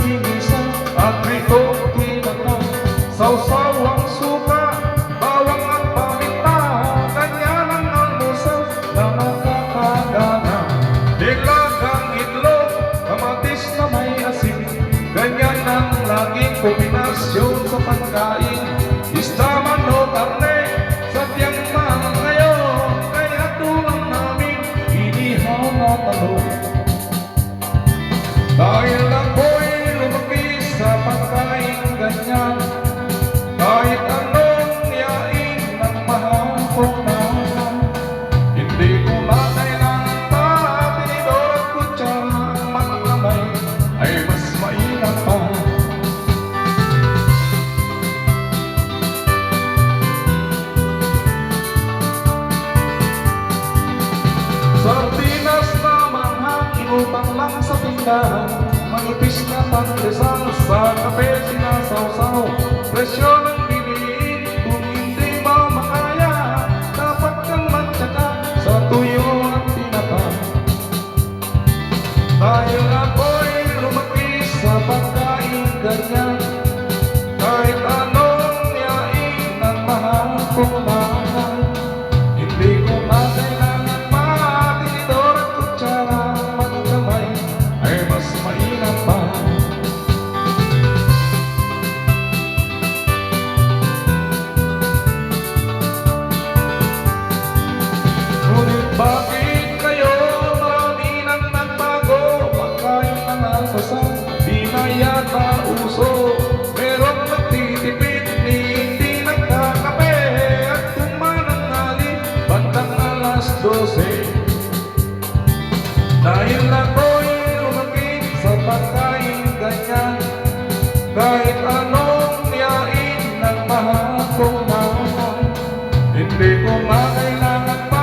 ginisa at rito tinatang sawsawang suka, bawang at paminta. Ganyan ang almusal na nakakagana. Nilagang itlog, kamatis na may asin. Ganyan ang laging kombinasyon sa pagkain. Isda man o karne, sadyang mga ngayon. Kaya tulang namin, inihaw na talong. Dahil ako'y lumaki sa pagkain ganyan, kahit anong yain ng mahapong na, hindi ko na kailangan pa tinidor at kutsara. Ang mga kamay ay mas mainam pa. Sardinas na manghang inutang lang sa tindahan, manipis na pandesal sa kape sinasawsaw. Presyo ng biliin kung hindi mo makaya, dapat kang magtsaka sa tuyo at tinapa. Dahil ako'y lumaki sa pagkain ganyan, kahit anong yain ng mahapong naman, hindi ko na kailangan pa tinidor at kutsara. Ang mga kamay ay mas mainam pa. Ngunit bakit kayo marami nang nagbago? Pagkain na nasasal, di na yata uso. Merong nagtitipid, hindi nagkakape, at kung manangali, bandang alas 12. Dahil ako'y lumaki sa pagkain ganyan, kahit anong yain ng mahapong naman, hindi ko na kailangan pa